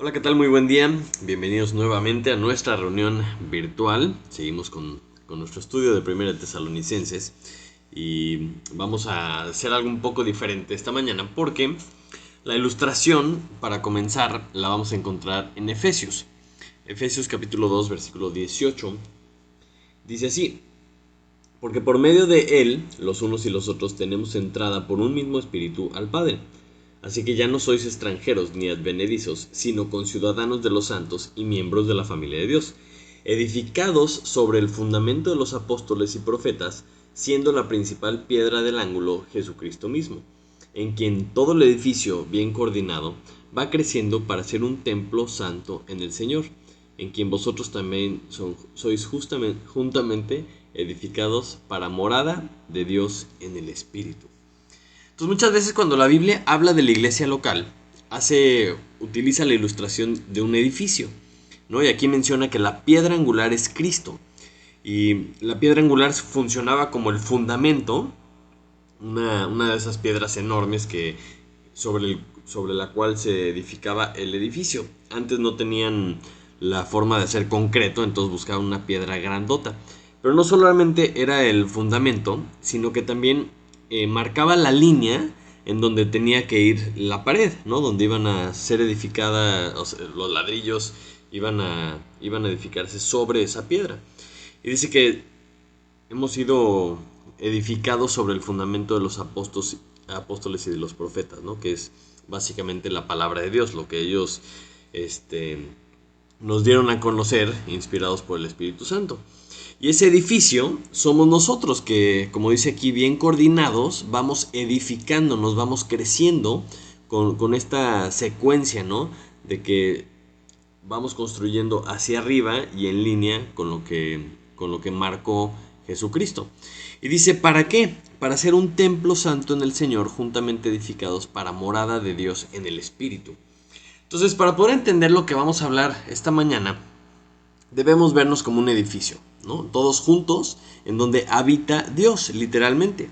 Hola, ¿qué tal? Muy buen día. Bienvenidos nuevamente a nuestra reunión virtual. Seguimos con nuestro estudio de Primera de Tesalonicenses y vamos a hacer algo un poco diferente esta mañana porque la ilustración para comenzar la vamos a encontrar en Efesios. Efesios capítulo 2 versículo 18 dice así: porque por medio de él, los unos y los otros tenemos entrada por un mismo espíritu al Padre. Así que ya no sois extranjeros ni advenedizos, sino conciudadanos de los santos y miembros de la familia de Dios, edificados sobre el fundamento de los apóstoles y profetas, siendo la principal piedra del ángulo Jesucristo mismo, en quien todo el edificio bien coordinado va creciendo para ser un templo santo en el Señor, en quien vosotros también sois juntamente edificados para morada de Dios en el Espíritu. Entonces, muchas veces cuando la Biblia habla de la iglesia local, utiliza la ilustración de un edificio, ¿no? Y aquí menciona que la piedra angular es Cristo. Y la piedra angular funcionaba como el fundamento, una de esas piedras enormes sobre la cual se edificaba el edificio. Antes no tenían la forma de hacer concreto, entonces buscaban una piedra grandota. Pero no solamente era el fundamento, sino que también marcaba la línea en donde tenía que ir la pared, ¿no? Donde iban a ser edificadas, o sea, los ladrillos iban a edificarse sobre esa piedra. Y dice que hemos sido edificados sobre el fundamento de los apóstoles y de los profetas, ¿no? Que es básicamente la palabra de Dios, lo que ellos nos dieron a conocer, inspirados por el Espíritu Santo. Y ese edificio somos nosotros que, como dice aquí, bien coordinados, vamos edificando, nos vamos creciendo con esta secuencia, ¿no? De que vamos construyendo hacia arriba y en línea con lo que marcó Jesucristo. Y dice, ¿para qué? Para ser un templo santo en el Señor, juntamente edificados para morada de Dios en el Espíritu. Entonces, para poder entender lo que vamos a hablar esta mañana, debemos vernos como un edificio, ¿no? Todos juntos, en donde habita Dios, literalmente,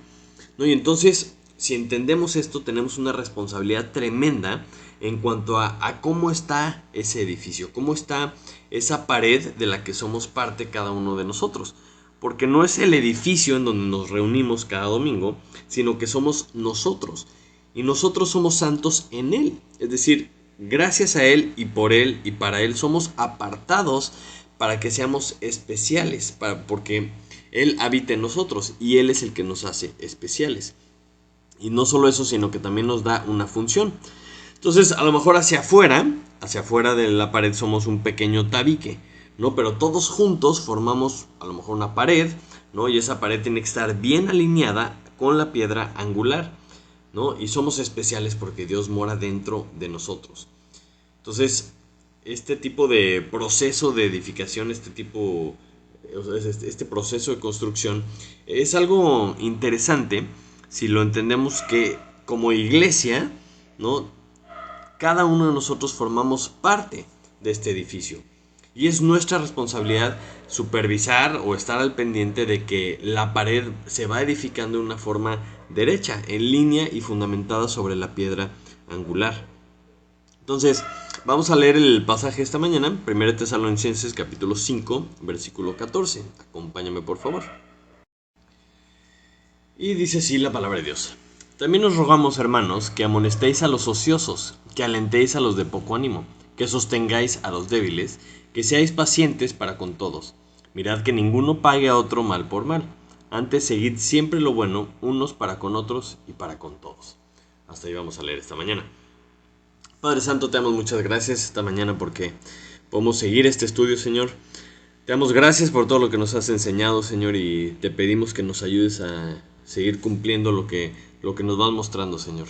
¿no? Y entonces, si entendemos esto, tenemos una responsabilidad tremenda en cuanto a cómo está ese edificio, cómo está esa pared de la que somos parte cada uno de nosotros. Porque no es el edificio en donde nos reunimos cada domingo, sino que somos nosotros. Y nosotros somos santos en Él. Es decir, gracias a Él y por Él y para Él somos apartados para que seamos especiales, porque Él habita en nosotros y Él es el que nos hace especiales. Y no solo eso, sino que también nos da una función. Entonces, a lo mejor hacia afuera de la pared somos un pequeño tabique, ¿no? Pero todos juntos formamos a lo mejor una pared, ¿no? Y esa pared tiene que estar bien alineada con la piedra angular, ¿no? Y somos especiales porque Dios mora dentro de nosotros. Entonces, este tipo de proceso de edificación, este proceso de construcción, es algo interesante si lo entendemos que como iglesia, ¿no? Cada uno de nosotros formamos parte de este edificio. Y es nuestra responsabilidad supervisar o estar al pendiente de que la pared se va edificando de una forma derecha, en línea y fundamentada sobre la piedra angular. Entonces, vamos a leer el pasaje esta mañana, 1 Tesalonicenses capítulo 5, versículo 14. Acompáñame por favor. Y dice así la palabra de Dios. También os rogamos, hermanos, que amonestéis a los ociosos, que alentéis a los de poco ánimo, que sostengáis a los débiles, que seáis pacientes para con todos. Mirad que ninguno pague a otro mal por mal. Antes seguid siempre lo bueno, unos para con otros y para con todos. Hasta ahí vamos a leer esta mañana. Padre Santo, te damos muchas gracias esta mañana porque podemos seguir este estudio, Señor. Te damos gracias por todo lo que nos has enseñado, Señor, y te pedimos que nos ayudes a seguir cumpliendo lo que nos vas mostrando, Señor.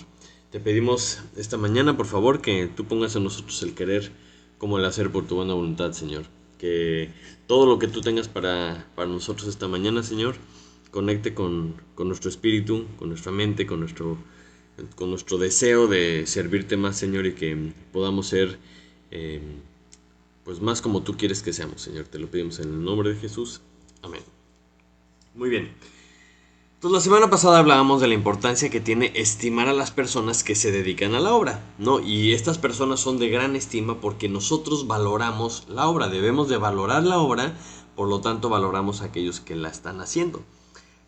Te pedimos esta mañana, por favor, que tú pongas en nosotros el querer como el hacer por tu buena voluntad, Señor. Que todo lo que tú tengas para nosotros esta mañana, Señor, conecte con nuestro espíritu, con nuestra mente, con nuestro deseo de servirte más, Señor, y que podamos ser eh, pues más como tú quieres que seamos, Señor. Te lo pedimos en el nombre de Jesús. Amén. Muy bien. Entonces, la semana pasada hablábamos de la importancia que tiene estimar a las personas que se dedican a la obra, ¿no? Y estas personas son de gran estima porque nosotros valoramos la obra, debemos de valorar la obra, por lo tanto valoramos a aquellos que la están haciendo.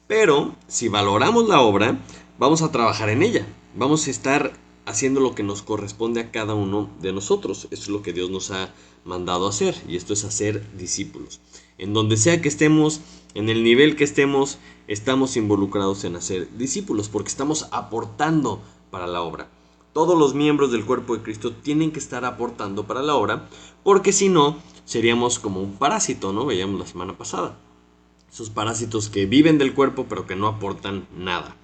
Pero si valoramos la obra, vamos a trabajar en ella, vamos a estar haciendo lo que nos corresponde a cada uno de nosotros. Esto es lo que Dios nos ha mandado a hacer, y esto es hacer discípulos. En donde sea que estemos, en el nivel que estemos, estamos involucrados en hacer discípulos, porque estamos aportando para la obra. Todos los miembros del cuerpo de Cristo tienen que estar aportando para la obra, porque si no, seríamos como un parásito, ¿no? Veíamos la semana pasada. Esos parásitos que viven del cuerpo, pero que no aportan nada.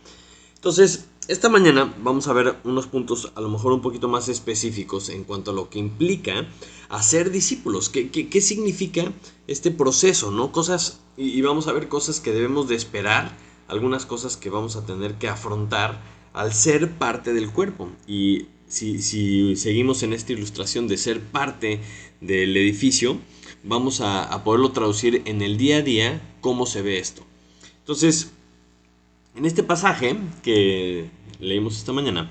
Entonces, esta mañana vamos a ver unos puntos a lo mejor un poquito más específicos en cuanto a lo que implica hacer discípulos. ¿Qué significa este proceso, ¿no? Cosas, y vamos a ver cosas que debemos de esperar, algunas cosas que vamos a tener que afrontar al ser parte del cuerpo. Y si seguimos en esta ilustración de ser parte del edificio, vamos a poderlo traducir en el día a día cómo se ve esto. Entonces, en este pasaje que leímos esta mañana,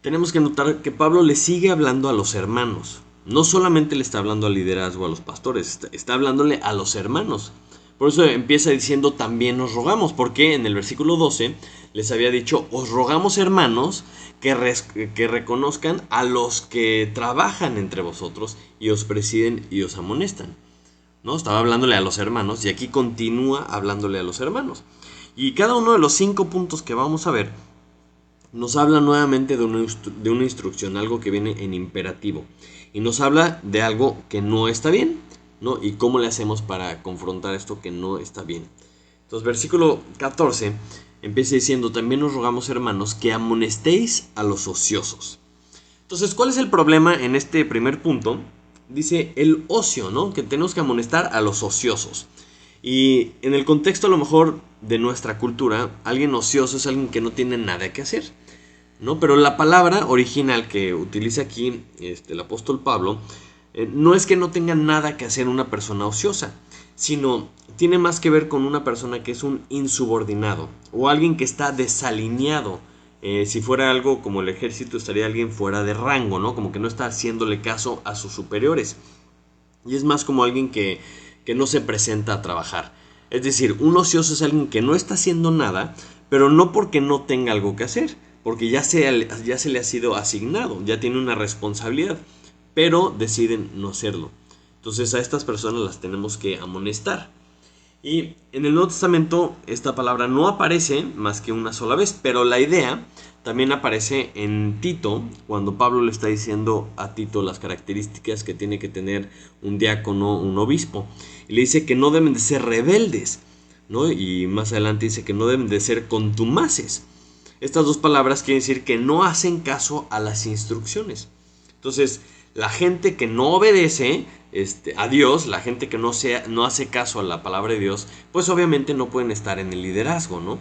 tenemos que notar que Pablo le sigue hablando a los hermanos. No solamente le está hablando al liderazgo, a los pastores, está hablándole a los hermanos. Por eso empieza diciendo también os rogamos, porque en el versículo 12 les había dicho, os rogamos hermanos que reconozcan a los que trabajan entre vosotros y os presiden y os amonestan. ¿No? Estaba hablándole a los hermanos y aquí continúa hablándole a los hermanos. Y cada uno de los 5 puntos que vamos a ver nos habla nuevamente de una instrucción, algo que viene en imperativo. Y nos habla de algo que no está bien, ¿no? Y cómo le hacemos para confrontar esto que no está bien. Entonces, versículo 14 empieza diciendo, también os rogamos, hermanos, que amonestéis a los ociosos. Entonces, ¿cuál es el problema en este primer punto? Dice el ocio, ¿no? Que tenemos que amonestar a los ociosos. Y en el contexto a lo mejor de nuestra cultura, alguien ocioso es alguien que no tiene nada que hacer, ¿no? Pero la palabra original que utiliza aquí el apóstol Pablo no es que no tenga nada que hacer una persona ociosa, sino tiene más que ver con una persona que es un insubordinado o alguien que está desalineado. Si fuera algo como el ejército, estaría alguien fuera de rango, ¿no? Como que no está haciéndole caso a sus superiores. Y es más como alguien que no se presenta a trabajar. Es decir, un ocioso es alguien que no está haciendo nada, pero no porque no tenga algo que hacer, porque ya se le ha sido asignado, ya tiene una responsabilidad, pero deciden no hacerlo. Entonces a estas personas las tenemos que amonestar. Y en el Nuevo Testamento esta palabra no aparece más que una sola vez, pero la idea también aparece en Tito, cuando Pablo le está diciendo a Tito las características que tiene que tener un diácono, un obispo. Y le dice que no deben de ser rebeldes, ¿no? Y más adelante dice que no deben de ser contumaces. Estas dos palabras quieren decir que no hacen caso a las instrucciones. Entonces, la gente que no obedece a Dios, la gente que no hace caso a la palabra de Dios, pues obviamente no pueden estar en el liderazgo, ¿no?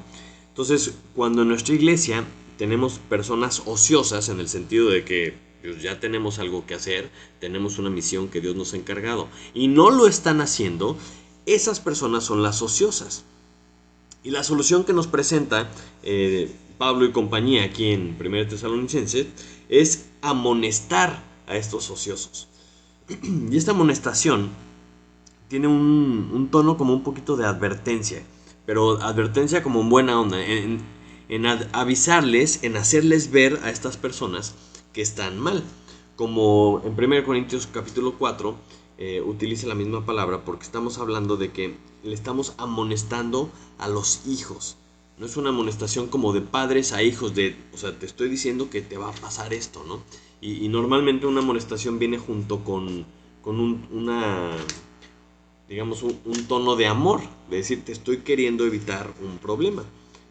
Entonces, cuando en nuestra iglesia tenemos personas ociosas, en el sentido de que pues, ya tenemos algo que hacer, tenemos una misión que Dios nos ha encargado, y no lo están haciendo, esas personas son las ociosas. Y la solución que nos presenta Pablo y compañía aquí en 1 Tesalonicenses es amonestar a estos ociosos. Y esta amonestación tiene un tono como un poquito de advertencia, pero advertencia como en buena onda, en avisarles, en hacerles ver a estas personas que están mal. Como en 1 Corintios capítulo 4 utiliza la misma palabra porque estamos hablando de que le estamos amonestando a los hijos. No es una amonestación como de padres a hijos, o sea, te estoy diciendo que te va a pasar esto, ¿no? Y normalmente una amonestación viene junto con digamos, un tono de amor, de decir, te estoy queriendo evitar un problema.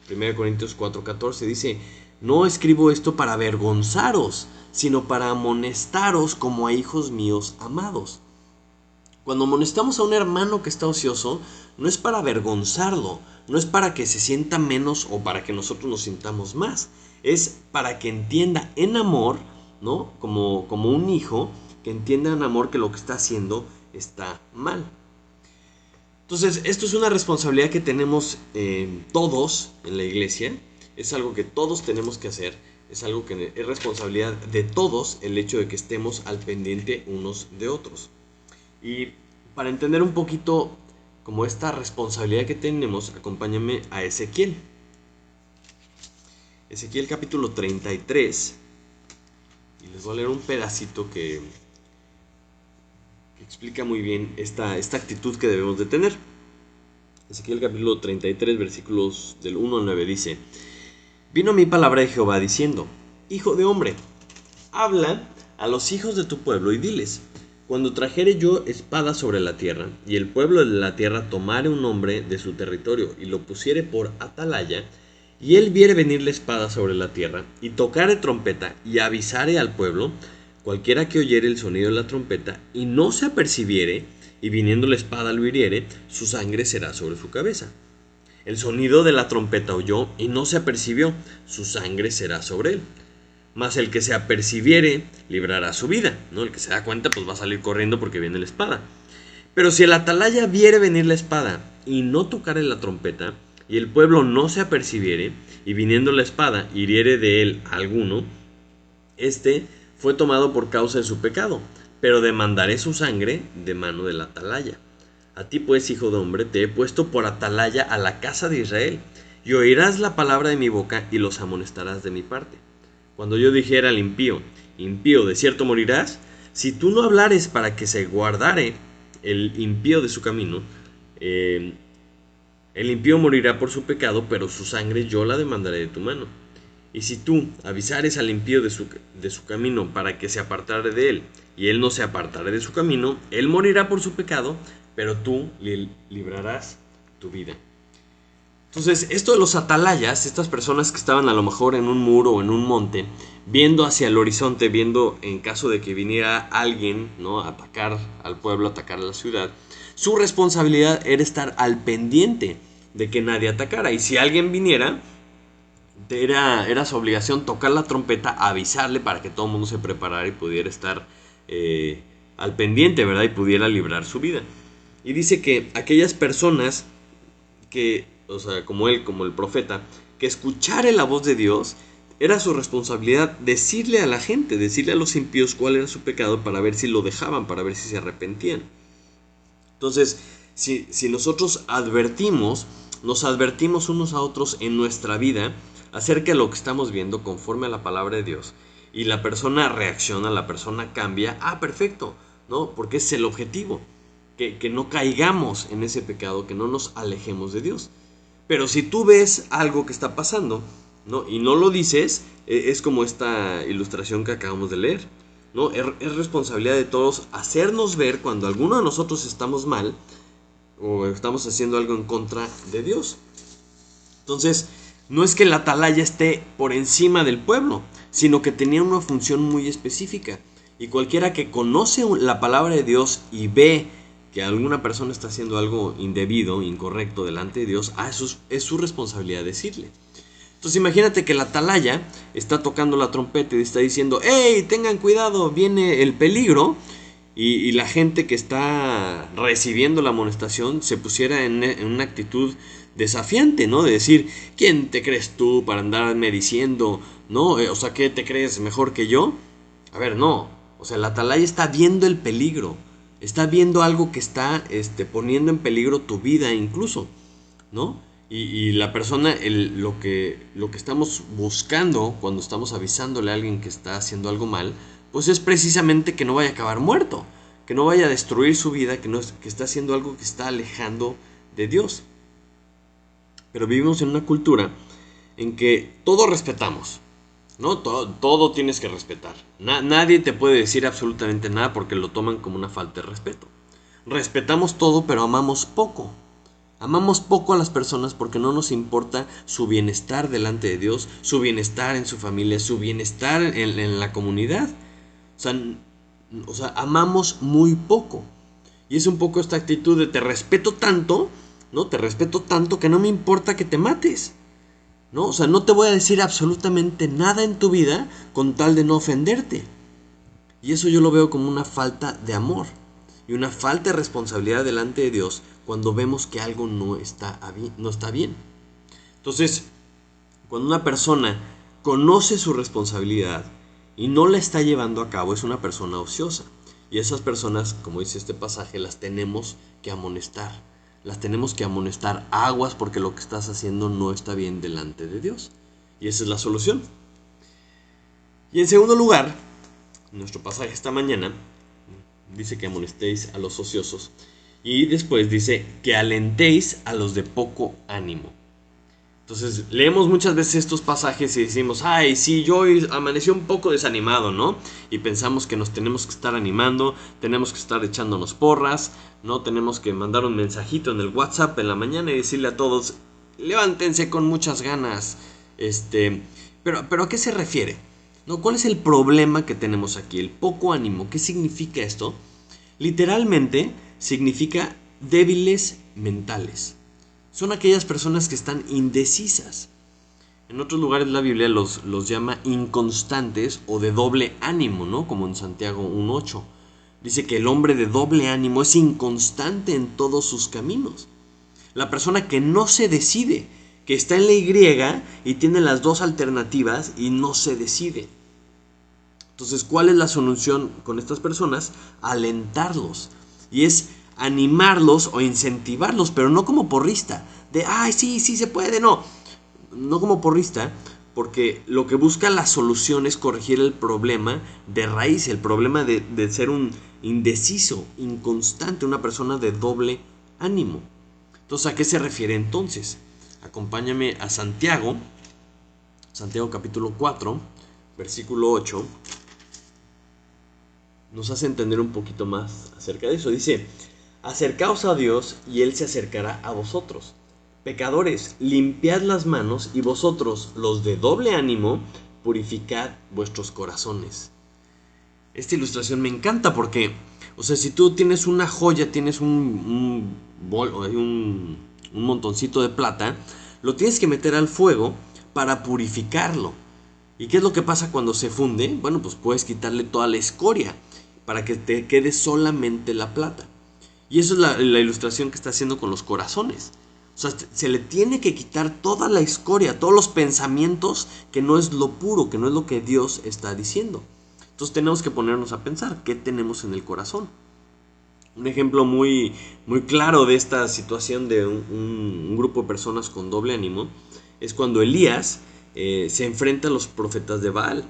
1 Corintios 4:14 dice, no escribo esto para avergonzaros, sino para amonestaros como a hijos míos amados. Cuando amonestamos a un hermano que está ocioso, no es para avergonzarlo, no es para que se sienta menos o para que nosotros nos sintamos más, es para que entienda en amor, ¿no? Como un hijo, que entienda en amor que lo que está haciendo está mal. Entonces, esto es una responsabilidad que tenemos todos en la iglesia. Es algo que todos tenemos que hacer. Es algo que es responsabilidad de todos el hecho de que estemos al pendiente unos de otros. Y para entender un poquito como esta responsabilidad que tenemos, acompáñame a Ezequiel. Ezequiel capítulo 33. Y les voy a leer un pedacito que explica muy bien esta actitud que debemos de tener. Ezequiel capítulo 33, versículos del 1 al 9 dice: Vino a mí palabra de Jehová diciendo: Hijo de hombre, habla a los hijos de tu pueblo y diles: Cuando trajere yo espada sobre la tierra, y el pueblo de la tierra tomare un hombre de su territorio y lo pusiere por atalaya, y él viere venir la espada sobre la tierra, y tocare trompeta, y avisare al pueblo, cualquiera que oyere el sonido de la trompeta, y no se apercibiere, y viniendo la espada lo hiriere, su sangre será sobre su cabeza. El sonido de la trompeta oyó, y no se apercibió, su sangre será sobre él. Mas el que se apercibiere, librará su vida, ¿no? El que se da cuenta, pues va a salir corriendo porque viene la espada. Pero si el atalaya viere venir la espada, y no tocare la trompeta, y el pueblo no se apercibiere, y viniendo la espada hiriere de él a alguno, este fue tomado por causa de su pecado, pero demandaré su sangre de mano del atalaya. A ti pues, hijo de hombre, te he puesto por atalaya a la casa de Israel, y oirás la palabra de mi boca, y los amonestarás de mi parte. Cuando yo dijera al impío: impío, de cierto morirás, si tú no hablares para que se guardare el impío de su camino, el impío morirá por su pecado, pero su sangre yo la demandaré de tu mano. Y si tú avisares al impío de su camino para que se apartare de él, y él no se apartare de su camino, él morirá por su pecado, pero tú le librarás tu vida. Entonces, esto de los atalayas, estas personas que estaban a lo mejor en un muro o en un monte, viendo hacia el horizonte, viendo en caso de que viniera alguien, ¿no?, a atacar al pueblo, a atacar a la ciudad, su responsabilidad era estar al pendiente de que nadie atacara. Y si alguien viniera, era su obligación tocar la trompeta, avisarle para que todo el mundo se preparara y pudiera estar al pendiente, ¿verdad? Y pudiera librar su vida. Y dice que aquellas personas que, o sea, como él, como el profeta, que escuchara la voz de Dios, era su responsabilidad decirle a la gente, decirle a los impíos cuál era su pecado para ver si lo dejaban, para ver si se arrepentían. Entonces, si nosotros nos advertimos unos a otros en nuestra vida acerca de lo que estamos viendo conforme a la palabra de Dios, y la persona reacciona, la persona cambia, perfecto, ¿no? Porque es el objetivo, que no caigamos en ese pecado, que no nos alejemos de Dios. Pero si tú ves algo que está pasando, ¿no?, y no lo dices, es como esta ilustración que acabamos de leer, ¿no? Es responsabilidad de todos hacernos ver cuando alguno de nosotros estamos mal o estamos haciendo algo en contra de Dios. Entonces, no es que la atalaya esté por encima del pueblo, sino que tenía una función muy específica. Y cualquiera que conoce la palabra de Dios y ve que alguna persona está haciendo algo indebido, incorrecto delante de Dios, eso es su responsabilidad decirle. Entonces imagínate que la atalaya está tocando la trompeta y está diciendo: ¡hey, tengan cuidado, viene el peligro! Y la gente que está recibiendo la amonestación se pusiera en una actitud desafiante, ¿no? De decir: ¿quién te crees tú para andarme diciendo, ¿no? O sea, ¿qué te crees mejor que yo? A ver, no. O sea, la atalaya está viendo el peligro. Está viendo algo que está poniendo en peligro tu vida incluso, ¿no? Y la persona, lo que estamos buscando cuando estamos avisándole a alguien que está haciendo algo mal, pues es precisamente que no vaya a acabar muerto, que no vaya a destruir su vida, que está haciendo algo que está alejando de Dios. Pero vivimos en una cultura en que todo respetamos, ¿no? Todo tienes que respetar. Nadie te puede decir absolutamente nada porque lo toman como una falta de respeto. Respetamos todo, pero amamos poco. Amamos poco a las personas porque no nos importa su bienestar delante de Dios, su bienestar en su familia, su bienestar en la comunidad. O sea, amamos muy poco. Y es un poco esta actitud de te respeto tanto, ¿no? Te respeto tanto que no me importa que te mates, ¿no? O sea, no te voy a decir absolutamente nada en tu vida con tal de no ofenderte. Y eso yo lo veo como una falta de amor. y una falta de responsabilidad delante de Dios cuando vemos que algo no está bien. Entonces, cuando una persona conoce su responsabilidad y no la está llevando a cabo, es una persona ociosa. Y esas personas, como dice este pasaje, las tenemos que amonestar. Las tenemos que amonestar, aguas, porque lo que estás haciendo no está bien delante de Dios. Y esa es la solución. Y en segundo lugar, nuestro pasaje esta mañana dice que amonestéis a los ociosos. Y después dice que alentéis a los de poco ánimo. Entonces leemos muchas veces estos pasajes y decimos, ay, sí, yo hoy amanecí un poco desanimado, ¿no? Y pensamos que nos tenemos que estar animando, tenemos que estar echándonos porras, ¿no? Tenemos que mandar un mensajito en el WhatsApp en la mañana y decirle a todos, levántense con muchas ganas. Pero ¿a qué se refiere? ¿No? ¿Cuál es el problema que tenemos aquí? El poco ánimo. ¿Qué significa esto? Literalmente significa débiles mentales. Son aquellas personas que están indecisas. En otros lugares la Biblia los llama inconstantes o de doble ánimo, ¿no? Como en Santiago 1:8. Dice que el hombre de doble ánimo es inconstante en todos sus caminos. La persona que no se decide, que está en la Y y tiene las dos alternativas y no se decide. Entonces, ¿cuál es la solución con estas personas? Alentarlos. Y es animarlos o incentivarlos, pero no como porrista. De, ay, sí, sí se puede, no. No como porrista, porque lo que busca la solución es corregir el problema de raíz, el problema de ser un indeciso, inconstante, una persona de doble ánimo. Entonces, ¿a qué se refiere entonces? Acompáñame a Santiago capítulo 4, versículo 8. Nos hace entender un poquito más acerca de eso. Dice, acercaos a Dios y Él se acercará a vosotros. Pecadores, limpiad las manos y vosotros, los de doble ánimo, purificad vuestros corazones. Esta ilustración me encanta porque, o sea, si tú tienes una joya, tienes un montoncito de plata, lo tienes que meter al fuego para purificarlo. ¿Y qué es lo que pasa cuando se funde? Bueno, pues puedes quitarle toda la escoria para que te quede solamente la plata. Y eso es la ilustración que está haciendo con los corazones. O sea, se le tiene que quitar toda la escoria, todos los pensamientos que no es lo puro, que no es lo que Dios está diciendo. Entonces tenemos que ponernos a pensar qué tenemos en el corazón. Un ejemplo muy, muy claro de esta situación de un grupo de personas con doble ánimo es cuando Elías se enfrenta a los profetas de Baal.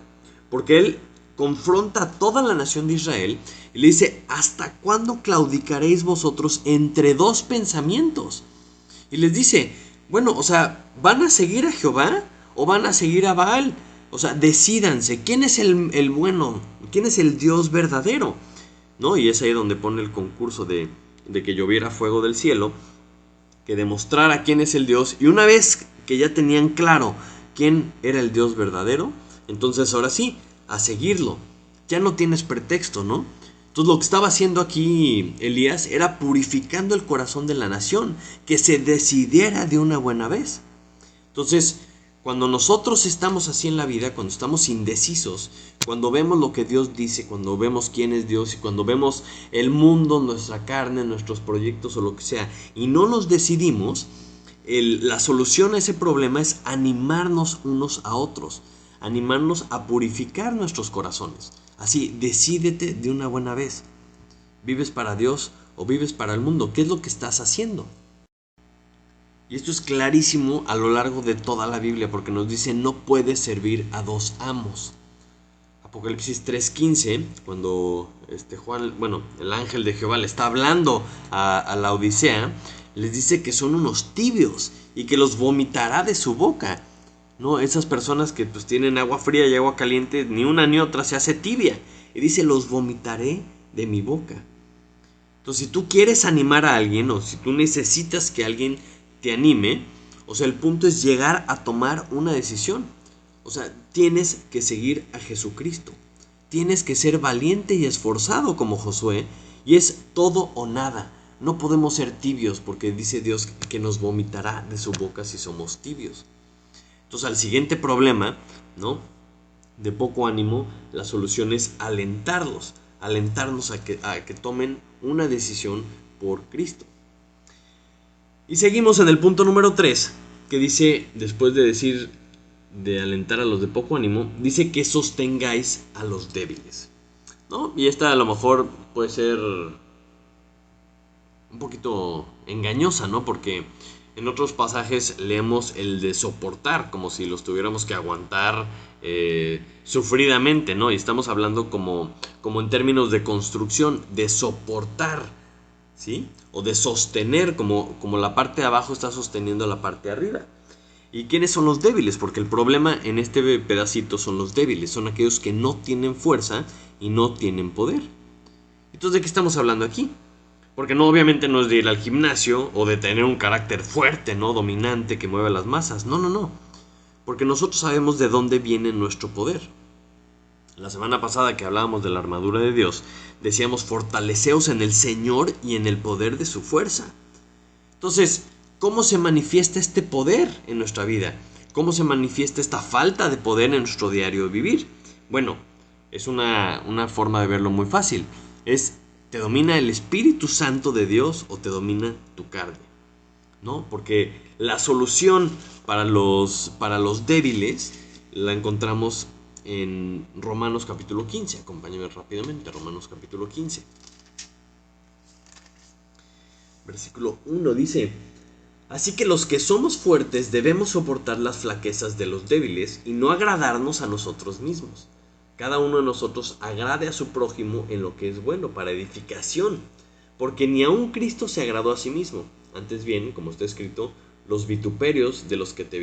Porque él confronta a toda la nación de Israel y le dice, ¿hasta cuándo claudicaréis vosotros entre dos pensamientos? Y les dice, bueno, o sea, ¿van a seguir a Jehová o van a seguir a Baal? O sea, decídanse, ¿quién es el bueno? ¿Quién es el Dios verdadero? ¿No? Y es ahí donde pone el concurso de que lloviera fuego del cielo, que demostrara quién es el Dios. Y una vez que ya tenían claro quién era el Dios verdadero, entonces ahora sí, a seguirlo. Ya no tienes pretexto, ¿no? Entonces lo que estaba haciendo aquí Elías era purificando el corazón de la nación, que se decidiera de una buena vez. Entonces, cuando nosotros estamos así en la vida, cuando estamos indecisos, cuando vemos lo que Dios dice, cuando vemos quién es Dios y cuando vemos el mundo, nuestra carne, nuestros proyectos o lo que sea, y no nos decidimos, la solución a ese problema es animarnos unos a otros, animarnos a purificar nuestros corazones. Así, decídete de una buena vez. ¿Vives para Dios o vives para el mundo? ¿Qué es lo que estás haciendo? Y esto es clarísimo a lo largo de toda la Biblia porque nos dice no puedes servir a dos amos. Apocalipsis 3:15, cuando Juan, el ángel de Jehová le está hablando a la Odisea, les dice que son unos tibios y que los vomitará de su boca. No, esas personas que pues tienen agua fría y agua caliente, ni una ni otra se hace tibia. Y dice, los vomitaré de mi boca. Entonces, si tú quieres animar a alguien o si tú necesitas que alguien te anime, o sea, el punto es llegar a tomar una decisión. O sea, tienes que seguir a Jesucristo. Tienes que ser valiente y esforzado como Josué. Y es todo o nada. No podemos ser tibios porque dice Dios que nos vomitará de su boca si somos tibios. Entonces, al siguiente problema, ¿no?, de poco ánimo, la solución es alentarlos. alentarnos a que tomen una decisión por Cristo. Y seguimos en el punto número 3, que dice, después de decir de alentar a los de poco ánimo, dice que sostengáis a los débiles, ¿no? Y esta a lo mejor puede ser un poquito engañosa, ¿no? Porque en otros pasajes leemos el de soportar, como si los tuviéramos que aguantar sufridamente, ¿no? Y estamos hablando como en términos de construcción, de soportar, ¿sí? O de sostener, como la parte de abajo está sosteniendo la parte de arriba. ¿Y quiénes son los débiles? Porque el problema en este pedacito son los débiles, son aquellos que no tienen fuerza y no tienen poder. Entonces, ¿de qué estamos hablando aquí? Porque no, obviamente no es de ir al gimnasio o de tener un carácter fuerte, ¿no? Dominante que mueve las masas. No, no, no. Porque nosotros sabemos de dónde viene nuestro poder. La semana pasada que hablábamos de la armadura de Dios, decíamos fortaleceos en el Señor y en el poder de su fuerza. Entonces, ¿cómo se manifiesta este poder en nuestra vida? ¿Cómo se manifiesta esta falta de poder en nuestro diario vivir? Bueno, es una forma de verlo muy fácil. ¿Te domina el Espíritu Santo de Dios o te domina tu carne? ¿No? Porque la solución para los débiles la encontramos en Romanos capítulo 15. Acompáñame rápidamente, Romanos capítulo 15. Versículo 1 dice: así que los que somos fuertes debemos soportar las flaquezas de los débiles y no agradarnos a nosotros mismos. Cada uno de nosotros agrade a su prójimo en lo que es bueno para edificación, porque ni aun Cristo se agradó a sí mismo. Antes bien, como está escrito, los vituperios de los que te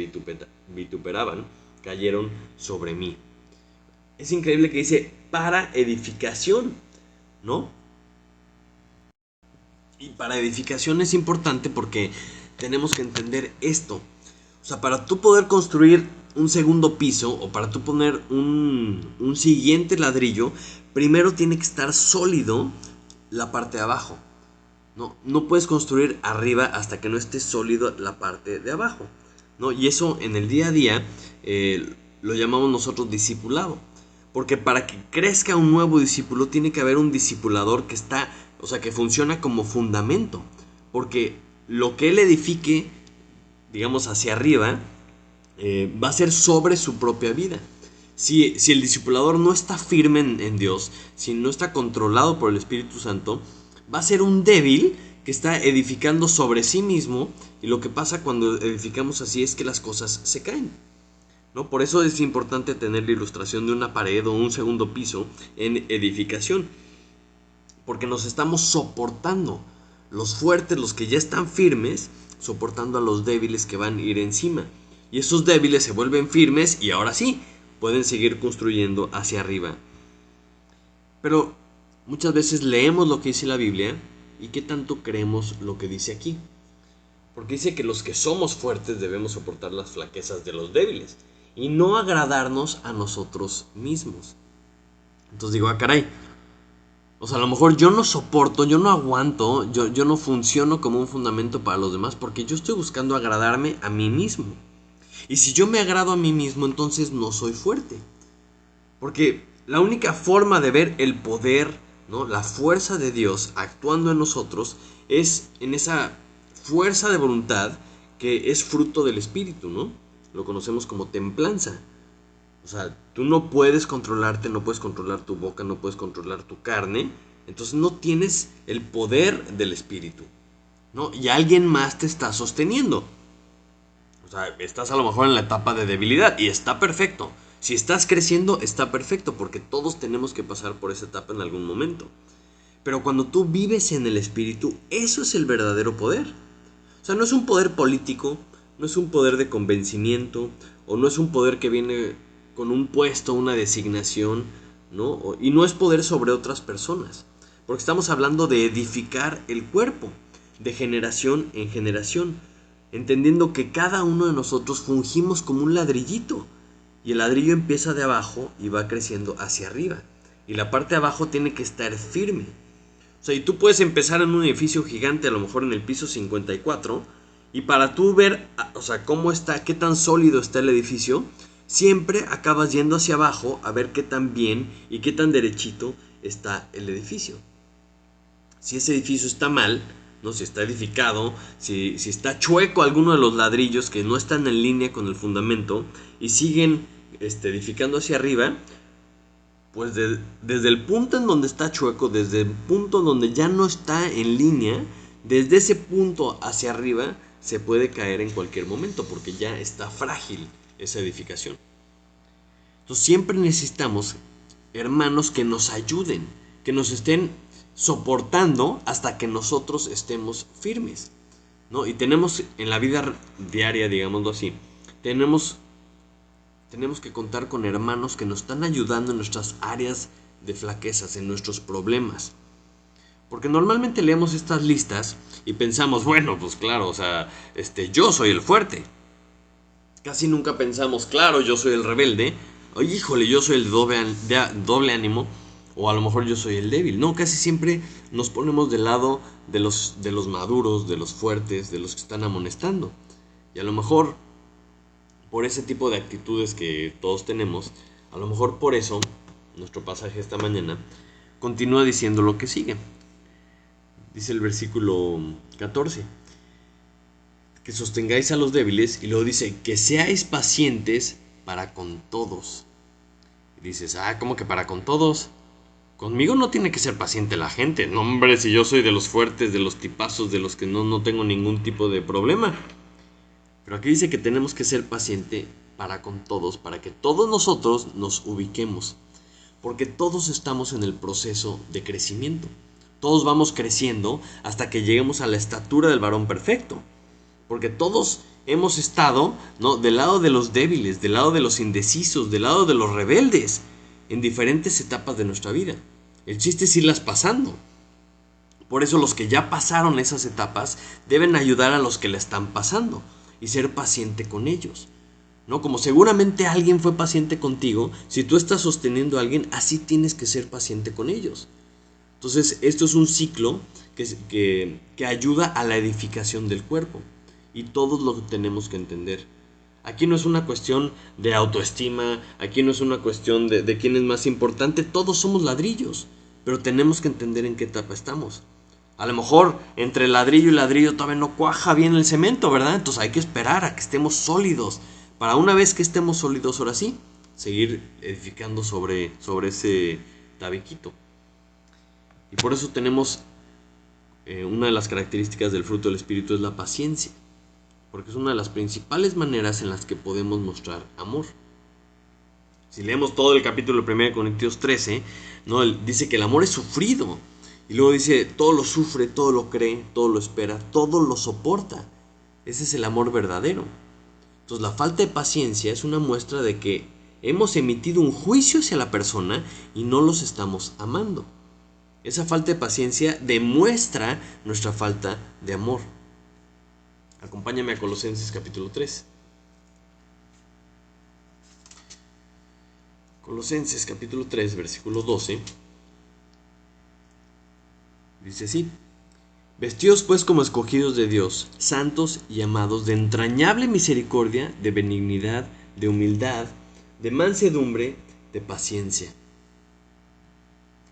vituperaban cayeron sobre mí. Es increíble que dice para edificación, ¿no? Y para edificación es importante porque tenemos que entender esto. O sea, para tú poder construir un segundo piso o para tú poner un siguiente ladrillo, primero tiene que estar sólido la parte de abajo. No puedes construir arriba hasta que no esté sólido la parte de abajo, ¿no? Y eso en el día a día lo llamamos nosotros discipulado. Porque para que crezca un nuevo discípulo tiene que haber un discipulador que que funciona como fundamento. Porque lo que él edifique, digamos, hacia arriba, va a ser sobre su propia vida. Si el discipulador no está firme en Dios, si no está controlado por el Espíritu Santo, va a ser un débil que está edificando sobre sí mismo, y lo que pasa cuando edificamos así es que las cosas se caen, ¿no? Por eso es importante tener la ilustración de una pared o un segundo piso en edificación, porque nos estamos soportando, los fuertes, los que ya están firmes, soportando a los débiles que van a ir encima. Y esos débiles se vuelven firmes y ahora sí, pueden seguir construyendo hacia arriba. Pero muchas veces leemos lo que dice la Biblia y qué tanto creemos lo que dice aquí. Porque dice que los que somos fuertes debemos soportar las flaquezas de los débiles y no agradarnos a nosotros mismos. Entonces digo, caray. O sea, a lo mejor yo no soporto, yo no aguanto, yo no funciono como un fundamento para los demás porque yo estoy buscando agradarme a mí mismo. Y si yo me agrado a mí mismo, entonces no soy fuerte. Porque la única forma de ver el poder, ¿no? La fuerza de Dios actuando en nosotros es en esa fuerza de voluntad que es fruto del Espíritu, ¿no? Lo conocemos como templanza. O sea, tú no puedes controlarte, no puedes controlar tu boca, no puedes controlar tu carne. Entonces no tienes el poder del Espíritu, ¿no? Y alguien más te está sosteniendo. O sea, estás a lo mejor en la etapa de debilidad y está perfecto. Si estás creciendo, está perfecto porque todos tenemos que pasar por esa etapa en algún momento. Pero cuando tú vives en el Espíritu, eso es el verdadero poder. O sea, no es un poder político, no es un poder de convencimiento, o no es un poder que viene con un puesto, una designación, ¿no? Y no es poder sobre otras personas, porque estamos hablando de edificar el cuerpo, de generación en generación, entendiendo que cada uno de nosotros fungimos como un ladrillito, y el ladrillo empieza de abajo y va creciendo hacia arriba, y la parte de abajo tiene que estar firme. O sea, y tú puedes empezar en un edificio gigante, a lo mejor en el piso 54, y para tú ver, o sea, cómo está, qué tan sólido está el edificio, siempre acabas yendo hacia abajo a ver qué tan bien y qué tan derechito está el edificio. Si ese edificio está mal, ¿no? Si está edificado, si está chueco alguno de los ladrillos que no están en línea con el fundamento y siguen edificando hacia arriba, pues desde el punto en donde está chueco, desde el punto en donde ya no está en línea, desde ese punto hacia arriba se puede caer en cualquier momento porque ya está frágil esa edificación. Entonces siempre necesitamos hermanos que nos ayuden, que nos estén soportando hasta que nosotros estemos firmes, ¿no? Y tenemos en la vida diaria, digámoslo así, tenemos que contar con hermanos que nos están ayudando en nuestras áreas de flaquezas, en nuestros problemas. Porque normalmente leemos estas listas y pensamos, bueno, pues claro, o sea, yo soy el fuerte. Casi nunca pensamos, claro, yo soy el rebelde. Oye, híjole, yo soy el doble ánimo. O a lo mejor yo soy el débil. No, casi siempre nos ponemos del lado de los maduros, de los fuertes, de los que están amonestando. Y a lo mejor, por ese tipo de actitudes que todos tenemos, a lo mejor por eso, nuestro pasaje esta mañana continúa diciendo lo que sigue. Dice el versículo 14, que sostengáis a los débiles, y luego dice, que seáis pacientes para con todos. Y dices, ¿cómo que para con todos? Conmigo no tiene que ser paciente la gente. No, hombre, si yo soy de los fuertes, de los tipazos, de los que no tengo ningún tipo de problema. Pero aquí dice que tenemos que ser paciente para con todos, para que todos nosotros nos ubiquemos. Porque todos estamos en el proceso de crecimiento. Todos vamos creciendo hasta que lleguemos a la estatura del varón perfecto. Porque todos hemos estado, ¿no?, del lado de los débiles, del lado de los indecisos, del lado de los rebeldes, en diferentes etapas de nuestra vida. El chiste es irlas pasando. Por eso los que ya pasaron esas etapas deben ayudar a los que la están pasando y ser paciente con ellos, ¿no? Como seguramente alguien fue paciente contigo, si tú estás sosteniendo a alguien, así tienes que ser paciente con ellos. Entonces, esto es un ciclo que ayuda a la edificación del cuerpo. Y todos lo tenemos que entender. Aquí no es una cuestión de autoestima, aquí no es una cuestión de quién es más importante, todos somos ladrillos, pero tenemos que entender en qué etapa estamos. A lo mejor entre ladrillo y ladrillo todavía no cuaja bien el cemento, ¿verdad? Entonces hay que esperar a que estemos sólidos, para una vez que estemos sólidos, ahora sí, seguir edificando sobre ese tabiquito. Y por eso tenemos, una de las características del fruto del Espíritu es la paciencia. Porque es una de las principales maneras en las que podemos mostrar amor. Si leemos todo el capítulo 1 Corintios 13, ¿no?, dice que el amor es sufrido. Y luego dice, todo lo sufre, todo lo cree, todo lo espera, todo lo soporta. Ese es el amor verdadero. Entonces la falta de paciencia es una muestra de que hemos emitido un juicio hacia la persona y no los estamos amando. Esa falta de paciencia demuestra nuestra falta de amor. Acompáñame a Colosenses capítulo 3. Colosenses capítulo 3, versículo 12. Dice así: Vestíos pues como escogidos de Dios, santos y amados, de entrañable misericordia, de benignidad, de humildad, de mansedumbre, de paciencia.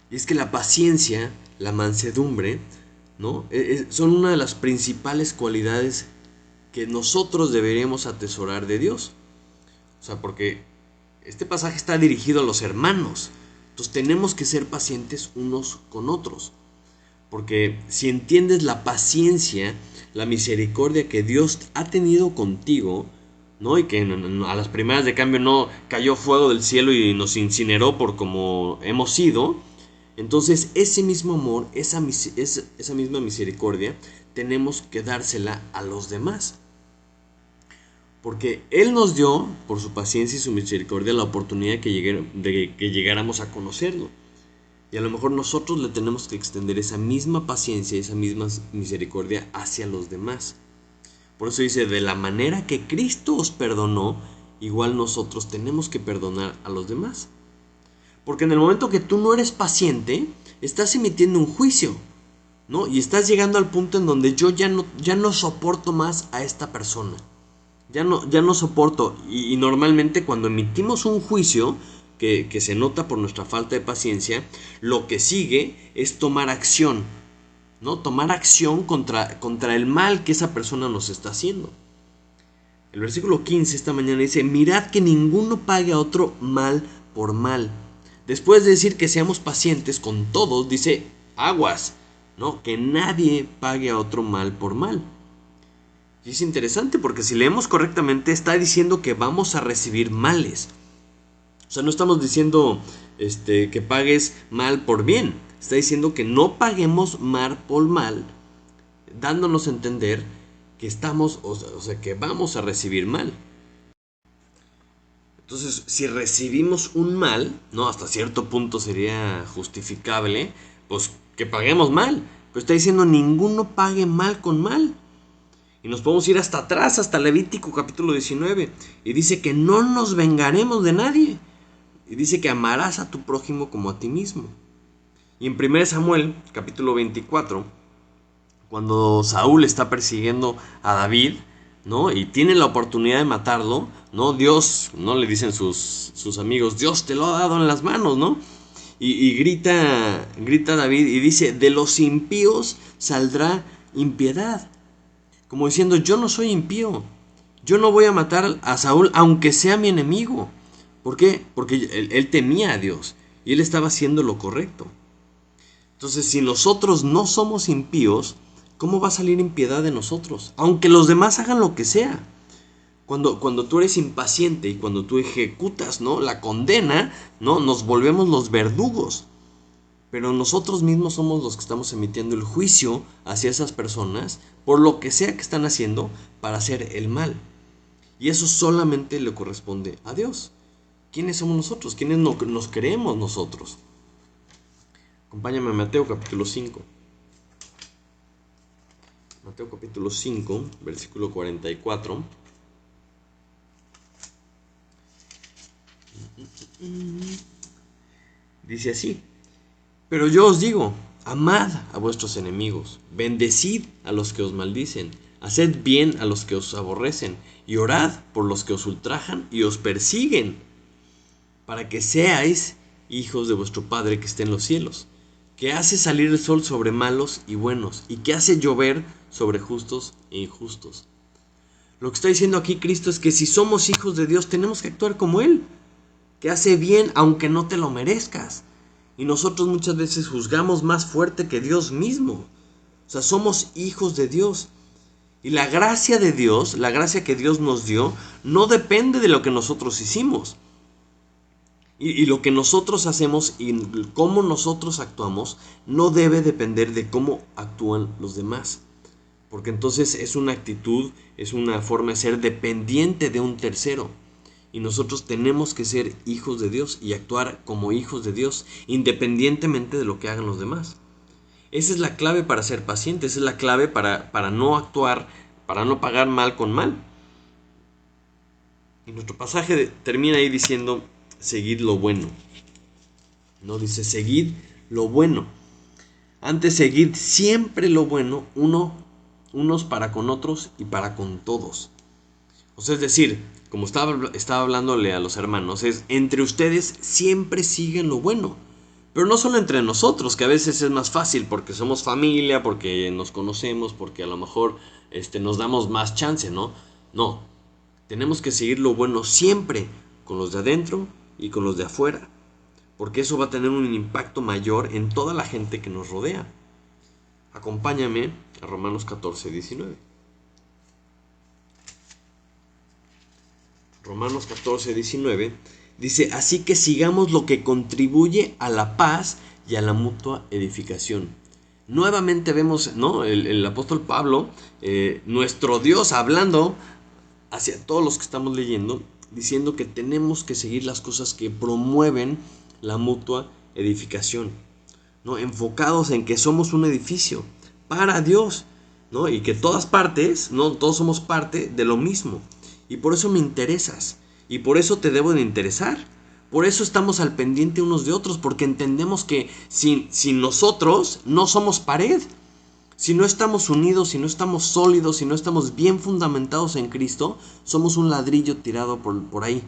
Y es que la paciencia, la mansedumbre, ¿no?, son una de las principales cualidades que nosotros deberíamos atesorar de Dios. O sea, porque este pasaje está dirigido a los hermanos. Entonces tenemos que ser pacientes unos con otros. Porque si entiendes la paciencia, la misericordia que Dios ha tenido contigo, ¿no?, y que a las primeras de cambio no cayó fuego del cielo y nos incineró por como hemos sido, entonces ese mismo amor, esa misma misericordia, tenemos que dársela a los demás. Porque Él nos dio, por su paciencia y su misericordia, la oportunidad de que llegáramos a conocerlo. Y a lo mejor nosotros le tenemos que extender esa misma paciencia y esa misma misericordia hacia los demás. Por eso dice, de la manera que Cristo os perdonó, igual nosotros tenemos que perdonar a los demás. Porque en el momento que tú no eres paciente, estás emitiendo un juicio, ¿no? Y estás llegando al punto en donde yo ya no soporto más a esta persona. Ya no soporto. Y normalmente cuando emitimos un juicio, que se nota por nuestra falta de paciencia, lo que sigue es tomar acción, ¿no? Tomar acción contra el mal que esa persona nos está haciendo. El versículo 15 esta mañana dice: mirad que ninguno pague a otro mal por mal. Después de decir que seamos pacientes con todos, dice: aguas, ¿no? Que nadie pague a otro mal por mal. Y es interesante porque si leemos correctamente está diciendo que vamos a recibir males. O sea, no estamos diciendo que pagues mal por bien. Está diciendo que no paguemos mal por mal, dándonos a entender que que vamos a recibir mal. Entonces, si recibimos un mal, ¿no? Hasta cierto punto sería justificable, pues que paguemos mal. Pero está diciendo: ninguno pague mal con mal. Y nos podemos ir hasta atrás, hasta Levítico capítulo 19. Y dice que no nos vengaremos de nadie. Y dice que amarás a tu prójimo como a ti mismo. Y en 1 Samuel capítulo 24, cuando Saúl está persiguiendo a David, ¿no? Y tiene la oportunidad de matarlo, ¿no? Dios, ¿no? Le dicen sus amigos: Dios te lo ha dado en las manos, ¿no? Y grita David y dice: de los impíos saldrá impiedad. Como diciendo: yo no soy impío. Yo no voy a matar a Saúl aunque sea mi enemigo. ¿Por qué? Porque él temía a Dios y él estaba haciendo lo correcto. Entonces, si nosotros no somos impíos, ¿cómo va a salir impiedad de nosotros? Aunque los demás hagan lo que sea. Cuando tú eres impaciente y cuando tú ejecutas, ¿no?, la condena, ¿no?, nos volvemos los verdugos. Pero nosotros mismos somos los que estamos emitiendo el juicio hacia esas personas por lo que sea que están haciendo para hacer el mal. Y eso solamente le corresponde a Dios. ¿Quiénes somos nosotros? ¿Quiénes nos creemos nosotros? Acompáñame a Mateo capítulo 5. Mateo capítulo 5, versículo 44. Dice así: pero yo os digo, amad a vuestros enemigos, bendecid a los que os maldicen, haced bien a los que os aborrecen, y orad por los que os ultrajan y os persiguen, para que seáis hijos de vuestro Padre que está en los cielos, que hace salir el sol sobre malos y buenos, y que hace llover sobre justos e injustos. Lo que está diciendo aquí Cristo es que si somos hijos de Dios tenemos que actuar como Él, que hace bien aunque no te lo merezcas. Y nosotros muchas veces juzgamos más fuerte que Dios mismo. O sea, somos hijos de Dios. Y la gracia de Dios, la gracia que Dios nos dio, no depende de lo que nosotros hicimos. Y lo que nosotros hacemos y cómo nosotros actuamos no debe depender de cómo actúan los demás. Porque entonces es una actitud, es una forma de ser dependiente de un tercero. Y nosotros tenemos que ser hijos de Dios y actuar como hijos de Dios, independientemente de lo que hagan los demás. Esa es la clave para ser paciente, esa es la clave para no actuar, para no pagar mal con mal. Y nuestro pasaje termina ahí diciendo: seguid lo bueno. No dice seguid lo bueno. Antes, seguid siempre lo bueno, unos para con otros y para con todos. O sea, es decir, como estaba hablándole a los hermanos, es entre ustedes siempre siguen lo bueno. Pero no solo entre nosotros, que a veces es más fácil porque somos familia, porque nos conocemos, porque a lo mejor nos damos más chance, ¿no? No, tenemos que seguir lo bueno siempre, con los de adentro y con los de afuera, porque eso va a tener un impacto mayor en toda la gente que nos rodea. Acompáñame a Romanos 14, 19. Romanos 14, 19 dice: así que sigamos lo que contribuye a la paz y a la mutua edificación. Nuevamente vemos, ¿no?, el apóstol Pablo, nuestro Dios, hablando hacia todos los que estamos leyendo, diciendo que tenemos que seguir las cosas que promueven la mutua edificación, ¿no?, enfocados en que somos un edificio para Dios, ¿no?, y que todas partes, ¿no?, todos somos parte de lo mismo. Y por eso me interesas. Y por eso te debo de interesar. Por eso estamos al pendiente unos de otros. Porque entendemos que sin nosotros no somos pared. Si no estamos unidos, si no estamos sólidos, si no estamos bien fundamentados en Cristo, somos un ladrillo tirado por ahí.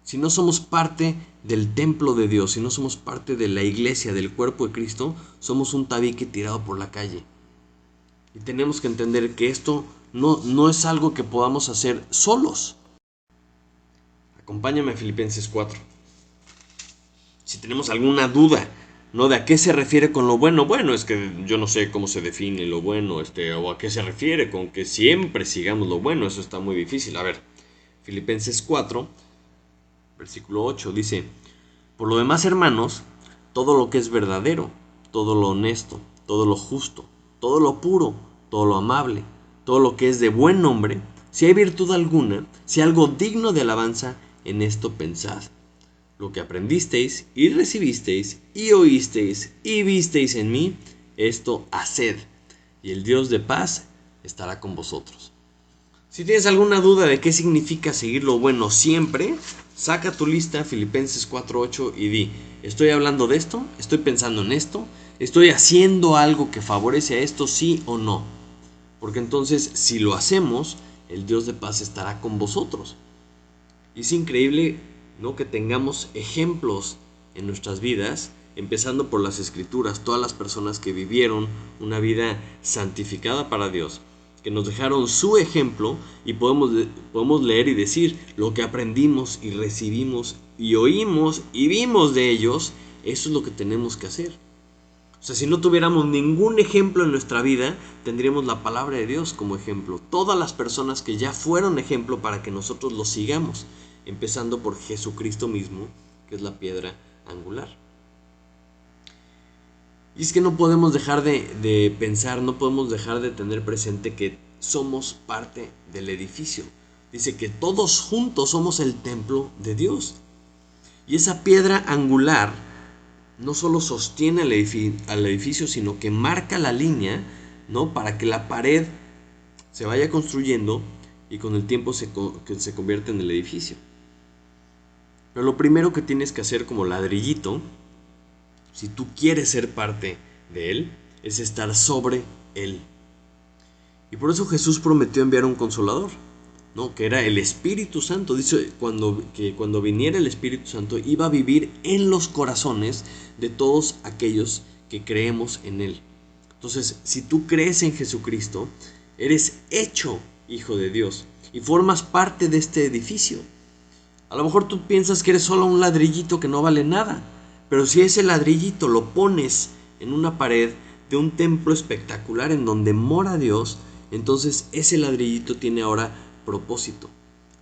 Si no somos parte del templo de Dios, si no somos parte de la iglesia, del cuerpo de Cristo, somos un tabique tirado por la calle. Y tenemos que entender que esto no es algo que podamos hacer solos. Acompáñame a Filipenses 4. Si tenemos alguna duda, ¿no? De a qué se refiere con lo bueno. Bueno, es que yo no sé cómo se define lo bueno, o a qué se refiere con que siempre sigamos lo bueno. Eso está muy difícil. A ver, Filipenses 4, versículo 8 dice: por lo demás, hermanos, todo lo que es verdadero, todo lo honesto, todo lo justo, todo lo puro, todo lo amable, todo lo que es de buen nombre, si hay virtud alguna, si algo digno de alabanza, en esto pensad. Lo que aprendisteis y recibisteis y oísteis y visteis en mí, esto haced, y el Dios de paz estará con vosotros. Si tienes alguna duda de qué significa seguir lo bueno siempre, saca tu lista Filipenses 4:8 y di: estoy hablando de esto, estoy pensando en esto, estoy haciendo algo que favorece a esto, sí o no. Porque entonces, si lo hacemos, el Dios de paz estará con vosotros. Y es increíble, ¿no?, que tengamos ejemplos en nuestras vidas, empezando por las Escrituras, todas las personas que vivieron una vida santificada para Dios, que nos dejaron su ejemplo, y podemos leer y decir: lo que aprendimos y recibimos y oímos y vimos de ellos, eso es lo que tenemos que hacer. O sea, si no tuviéramos ningún ejemplo en nuestra vida, tendríamos la palabra de Dios como ejemplo. Todas las personas que ya fueron ejemplo para que nosotros los sigamos, empezando por Jesucristo mismo, que es la piedra angular. Y es que no podemos dejar de pensar, no podemos dejar de tener presente que somos parte del edificio. Dice que todos juntos somos el templo de Dios. Y esa piedra angular no solo sostiene al edificio, sino que marca la línea, ¿no?, para que la pared se vaya construyendo y con el tiempo se convierta en el edificio. Pero lo primero que tienes que hacer como ladrillito, si tú quieres ser parte de él, es estar sobre él. Y por eso Jesús prometió enviar un consolador, ¿no?, que era el Espíritu Santo. Dice que cuando viniera el Espíritu Santo iba a vivir en los corazones de todos aquellos que creemos en él. Entonces, si tú crees en Jesucristo, eres hecho hijo de Dios y formas parte de este edificio. A lo mejor tú piensas que eres solo un ladrillito que no vale nada, pero si ese ladrillito lo pones en una pared de un templo espectacular en donde mora Dios, entonces ese ladrillito tiene ahora propósito.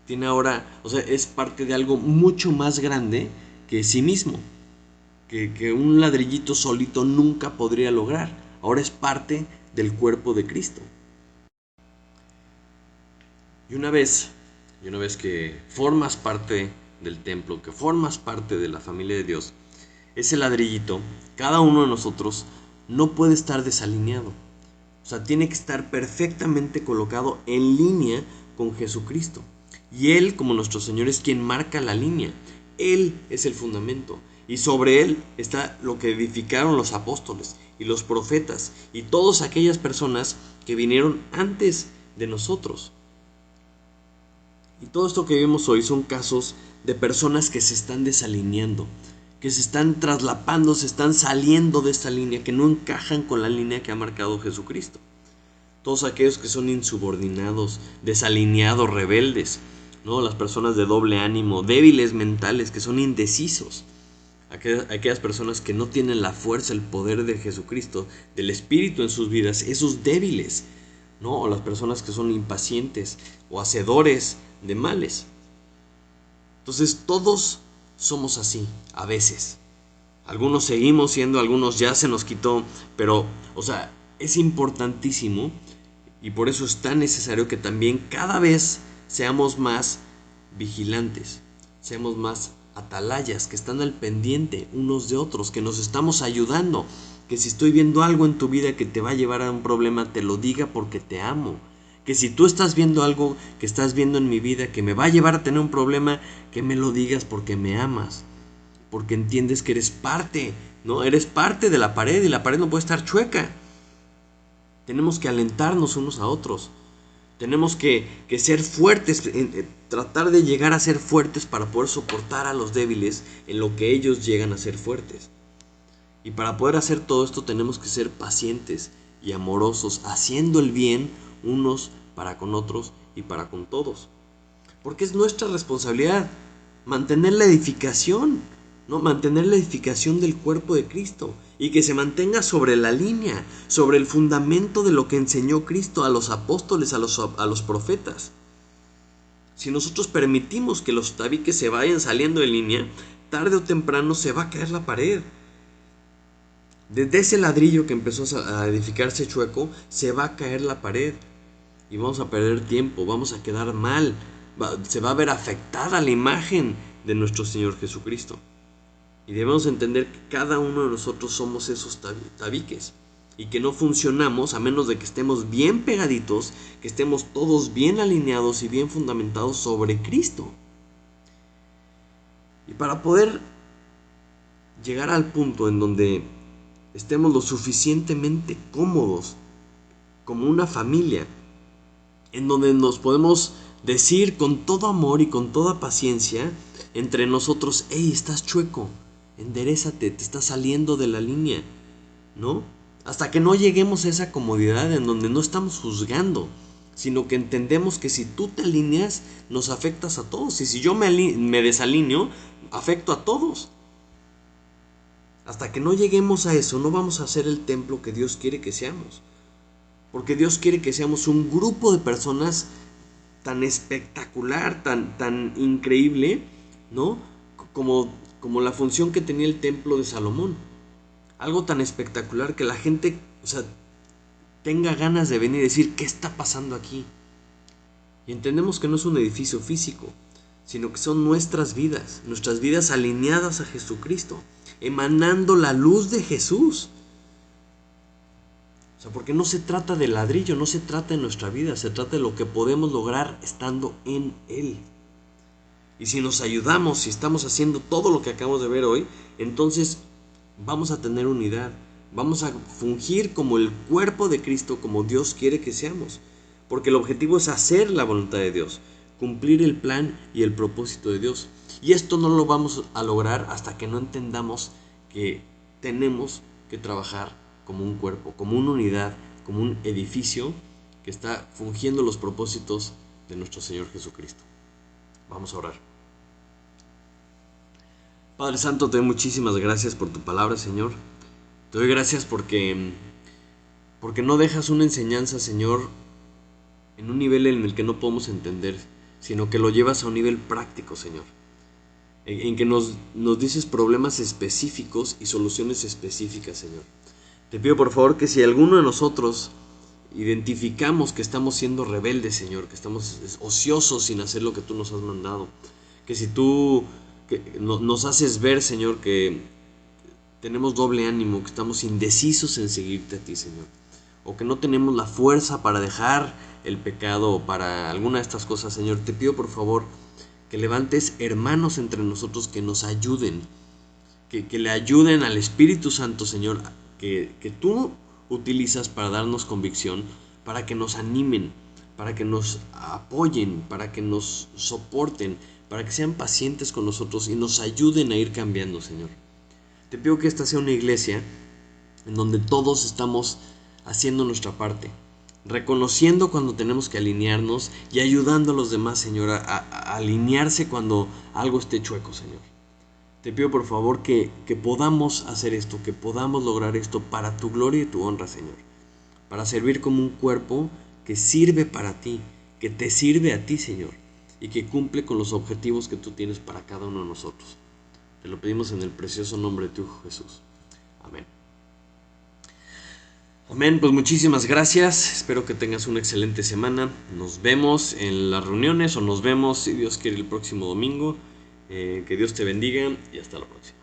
Tiene ahora, o sea, es parte de algo mucho más grande que sí mismo, que un ladrillito solito nunca podría lograr. Ahora es parte del cuerpo de Cristo. Y una vez que formas parte del templo, que formas parte de la familia de Dios, ese ladrillito, cada uno de nosotros, no puede estar desalineado. O sea, tiene que estar perfectamente colocado en línea con Jesucristo. Y Él, como nuestro Señor, es quien marca la línea. Él es el fundamento. Y sobre Él está lo que edificaron los apóstoles y los profetas y todas aquellas personas que vinieron antes de nosotros. Y todo esto que vemos hoy son casos de personas que se están desalineando, que se están traslapando, se están saliendo de esta línea, que no encajan con la línea que ha marcado Jesucristo. Todos aquellos que son insubordinados, desalineados, rebeldes, ¿no? Las personas de doble ánimo, débiles mentales, que son indecisos. Aquellas personas que no tienen la fuerza, el poder de Jesucristo, del Espíritu en sus vidas, esos débiles, ¿no? O las personas que son impacientes o hacedores de males. Entonces todos somos así, a veces. Algunos seguimos siendo, algunos ya se nos quitó, pero, o sea, es importantísimo y por eso es tan necesario que también cada vez seamos más vigilantes, seamos más atalayas, que están al pendiente unos de otros, que nos estamos ayudando, que si estoy viendo algo en tu vida que te va a llevar a un problema, te lo diga porque te amo. Que si tú estás viendo algo que estás viendo en mi vida que me va a llevar a tener un problema, que me lo digas porque me amas. Porque entiendes que eres parte, ¿no? Eres parte de la pared y la pared no puede estar chueca. Tenemos que alentarnos unos a otros. Tenemos que ser fuertes, tratar de llegar a ser fuertes para poder soportar a los débiles en lo que ellos llegan a ser fuertes. Y para poder hacer todo esto tenemos que ser pacientes y amorosos, haciendo el bien unos para con otros y para con todos. Porque es nuestra responsabilidad mantener la edificación, ¿no? Mantener la edificación del cuerpo de Cristo y que se mantenga sobre la línea, sobre el fundamento de lo que enseñó Cristo a los apóstoles, a los profetas. Si nosotros permitimos que los tabiques se vayan saliendo de línea, tarde o temprano se va a caer la pared. Desde ese ladrillo que empezó a edificarse chueco, se va a caer la pared y vamos a perder tiempo, vamos a quedar mal, se va a ver afectada la imagen de nuestro Señor Jesucristo. Y debemos entender que cada uno de nosotros somos esos tabiques y que no funcionamos a menos de que estemos bien pegaditos, que estemos todos bien alineados y bien fundamentados sobre Cristo. Y para poder llegar al punto en donde estemos lo suficientemente cómodos como una familia, en donde nos podemos decir con todo amor y con toda paciencia entre nosotros: hey, estás chueco, enderézate, te estás saliendo de la línea, ¿no? Hasta que no lleguemos a esa comodidad en donde no estamos juzgando, sino que entendemos que si tú te alineas, nos afectas a todos. Y si yo me desalineo, afecto a todos. Hasta que no lleguemos a eso, no vamos a ser el templo que Dios quiere que seamos. Porque Dios quiere que seamos un grupo de personas tan espectacular, tan increíble, ¿no? Como la función que tenía el templo de Salomón. Algo tan espectacular que la gente, tenga ganas de venir y decir: ¿qué está pasando aquí? Y entendemos que no es un edificio físico, sino que son nuestras vidas alineadas a Jesucristo, emanando la luz de Jesús. Porque no se trata de ladrillo, no se trata de nuestra vida, se trata de lo que podemos lograr estando en Él. Y si nos ayudamos, si estamos haciendo todo lo que acabamos de ver hoy, entonces vamos a tener unidad, vamos a fungir como el cuerpo de Cristo, como Dios quiere que seamos. Porque el objetivo es hacer la voluntad de Dios, cumplir el plan y el propósito de Dios. Y esto no lo vamos a lograr hasta que no entendamos que tenemos que trabajar como un cuerpo, como una unidad, como un edificio que está fungiendo los propósitos de nuestro Señor Jesucristo. Vamos a orar. Padre Santo, te doy muchísimas gracias por tu palabra, Señor. Te doy gracias porque no dejas una enseñanza, Señor, en un nivel en el que no podemos entender, sino que lo llevas a un nivel práctico, Señor. En que nos dices problemas específicos y soluciones específicas, Señor. Te pido por favor que si alguno de nosotros identificamos que estamos siendo rebeldes, Señor, que estamos ociosos sin hacer lo que tú nos has mandado, que si tú nos haces ver, Señor, que tenemos doble ánimo, que estamos indecisos en seguirte a ti, Señor, o que no tenemos la fuerza para dejar el pecado o para alguna de estas cosas, Señor, te pido por favor que levantes hermanos entre nosotros que nos ayuden, que le ayuden al Espíritu Santo, Señor, que tú utilizas para darnos convicción, para que nos animen, para que nos apoyen, para que nos soporten, para que sean pacientes con nosotros y nos ayuden a ir cambiando, Señor. Te pido que esta sea una iglesia en donde todos estamos haciendo nuestra parte, reconociendo cuando tenemos que alinearnos y ayudando a los demás, Señor, a alinearse cuando algo esté chueco, Señor. Te pido por favor que podamos hacer esto, que podamos lograr esto para tu gloria y tu honra, Señor. Para servir como un cuerpo que sirve para ti, que te sirve a ti, Señor, y que cumple con los objetivos que tú tienes para cada uno de nosotros. Te lo pedimos en el precioso nombre de tu Hijo Jesús. Amén. Amén, pues muchísimas gracias. Espero que tengas una excelente semana. Nos vemos en las reuniones o nos vemos, si Dios quiere, el próximo domingo. Que Dios te bendiga y hasta la próxima.